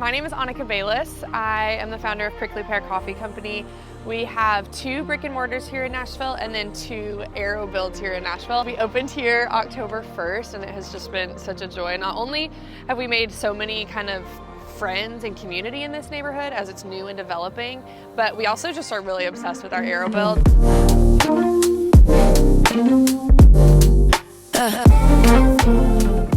My name is Annika Bayless. I am the founder of Prickly Pear Coffee Company. We have 2 brick and mortars here in Nashville and then 2 aero builds here in Nashville. We opened here October 1st and it has just been such a joy. Not only have we made so many kind of friends and community in this neighborhood as it's new and developing, but we also just are really obsessed with our aero build.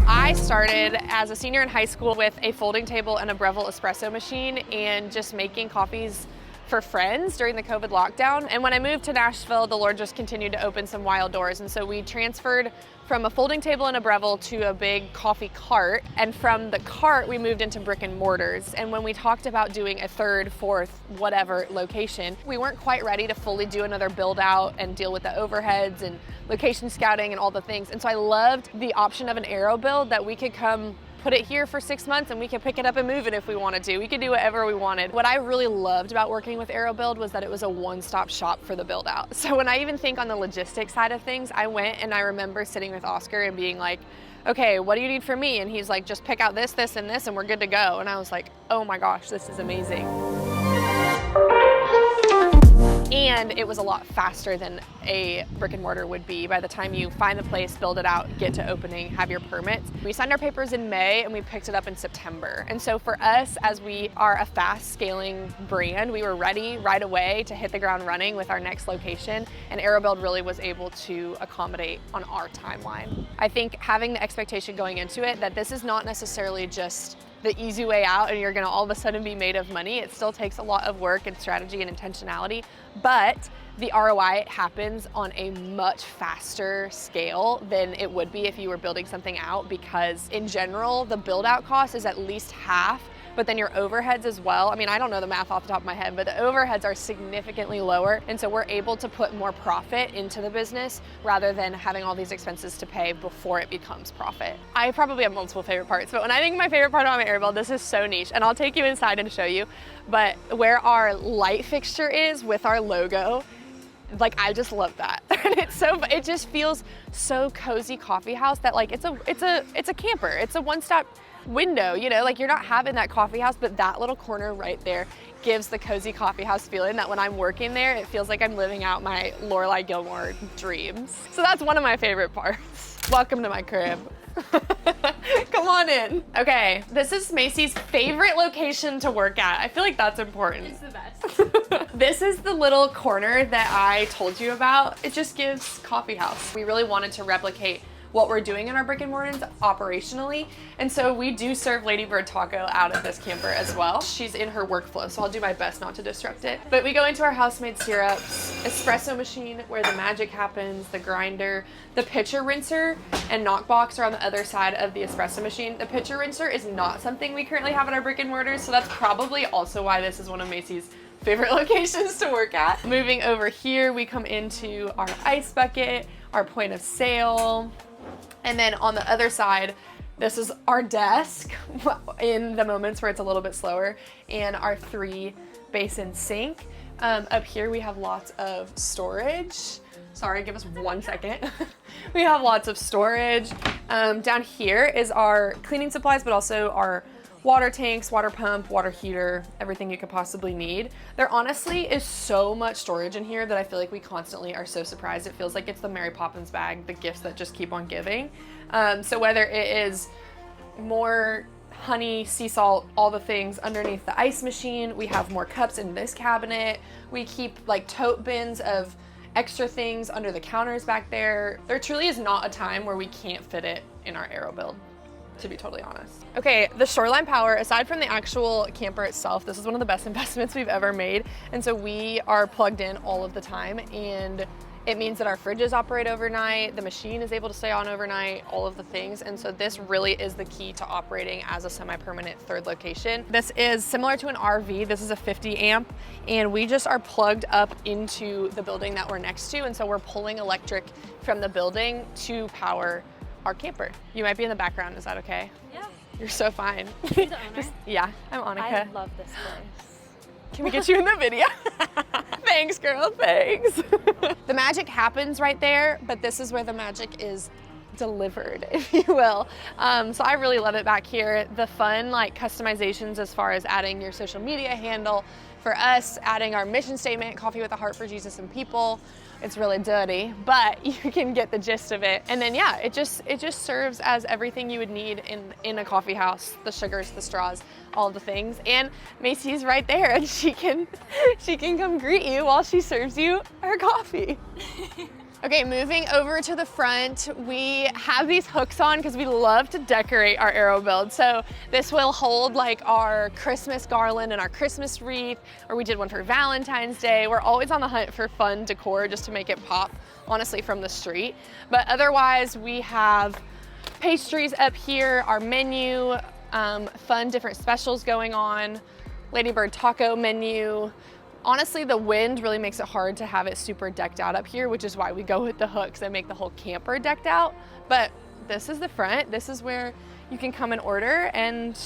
I started as a senior in high school with a folding table and a Breville espresso machine and just making coffees for friends during the COVID lockdown. And when I moved to Nashville, the Lord just continued to open some wild doors. And so we transferred from a folding table and a Breville to a big coffee cart. And from the cart, we moved into brick and mortars. And when we talked about doing a 3rd, 4th, whatever location, we weren't quite ready to fully do another build out and deal with the overheads and location scouting and all the things. And so I loved the option of an aero build that we could come put it here for 6 months and we could pick it up and move it if we wanted to. We could do whatever we wanted. What I really loved about working with Aero Build was that it was a one-stop shop for the build out. So when I even think on the logistics side of things, I went and I remember sitting with Oscar and being like, okay, what do you need from me? And he's like, just pick out this, this, and this, and we're good to go. And I was like, oh my gosh, this is amazing. And it was a lot faster than a brick and mortar would be. By the time you find the place, build it out, get to opening, have your permits. We signed our papers in May and we picked it up in September. And so for us, as we are a fast scaling brand, we were ready right away to hit the ground running with our next location. And AeroBuild really was able to accommodate on our timeline. I think having the expectation going into it that this is not necessarily just the easy way out and you're gonna all of a sudden be made of money. It still takes a lot of work and strategy and intentionality, but the ROI happens on a much faster scale than it would be if you were building something out, because in general, the build out cost is at least half, but then your overheads as well. I mean, I don't know the math off the top of my head, but the overheads are significantly lower. And so we're able to put more profit into the business rather than having all these expenses to pay before it becomes profit. I probably have multiple favorite parts, but when I think my favorite part about my air build, this is so niche, and I'll take you inside and show you, but where our light fixture is with our logo, like, I just love that. And it just feels so cozy coffee house that like it's a camper. It's a one-stop window, you know, like you're not having that coffee house, but that little corner right there gives the cozy coffee house feeling that when I'm working there, it feels like I'm living out my Lorelai Gilmore dreams. So that's one of my favorite parts. Welcome to my crib. Come on in. Okay, this is Macy's favorite location to work at. I feel like that's important. It's the best. This is the little corner that I told you about. It just gives coffee house. We really wanted to replicate what we're doing in our brick and mortars operationally. And so we do serve Lady Bird Taco out of this camper as well. She's in her workflow, so I'll do my best not to disrupt it. But we go into our house-made syrups, espresso machine where the magic happens, the grinder, the pitcher rinser and knock box are on the other side of the espresso machine. The pitcher rinser is not something we currently have in our brick and mortars, so that's probably also why this is one of Macy's favorite locations to work at. Moving over here, we come into our ice bucket, our point of sale, and then on the other side, this is our desk in the moments where it's a little bit slower, and our 3 basin sink. Up here we have lots of storage. Sorry, give us 1 second. We have lots of storage. Down here is our cleaning supplies, but also our water tanks, water pump, water heater, everything you could possibly need. There honestly is so much storage in here that I feel like we constantly are so surprised. It feels like it's the Mary Poppins bag, the gifts that just keep on giving. So whether it is more honey, sea salt, all the things underneath the ice machine, we have more cups in this cabinet. We keep like tote bins of extra things under the counters back there. There truly is not a time where we can't fit it in our aero build, to be totally honest. Okay, the Shoreline Power, aside from the actual camper itself, this is one of the best investments we've ever made. And so we are plugged in all of the time, and it means that our fridges operate overnight, the machine is able to stay on overnight, all of the things. And so this really is the key to operating as a semi-permanent 3rd location. This is similar to an RV. This is a 50 amp, and we just are plugged up into the building that we're next to. And so we're pulling electric from the building to power our camper. You might be in the background, is that okay? Yeah. You're so fine. You're the owner? Yeah, I'm Annika. I love this place. Can we get you in the video? Thanks, girl, thanks. The magic happens right there, but this is where the magic is delivered, if you will. So I really love it back here. The fun like customizations as far as adding your social media handle. For us, adding our mission statement, Coffee with a Heart for Jesus and People. It's really dirty, but you can get the gist of it. And then yeah, it just serves as everything you would need in a coffee house, the sugars, the straws, all the things. And Macy's right there, and she can come greet you while she serves you her coffee. Okay, moving over to the front, we have these hooks on because we love to decorate our AeroBuild. So this will hold like our Christmas garland and our Christmas wreath, or we did one for Valentine's Day. We're always on the hunt for fun decor just to make it pop, honestly, from the street. But otherwise, we have pastries up here, our menu, fun different specials going on, Lady Bird taco menu. Honestly, the wind really makes it hard to have it super decked out up here, which is why we go with the hooks and make the whole camper decked out. But this is the front. This is where you can come and order and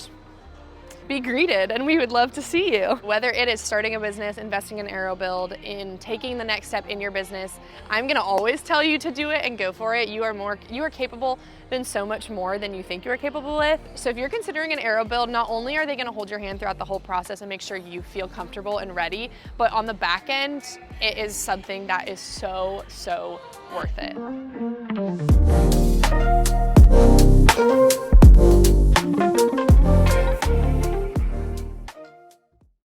be greeted, and we would love to see you. Whether it is starting a business, investing in AeroBuild, in taking the next step in your business, I'm gonna always tell you to do it and go for it. You are capable than so much more than you think you are capable with. So if you're considering an AeroBuild, not only are they gonna hold your hand throughout the whole process and make sure you feel comfortable and ready, but on the back end, it is something that is so worth it.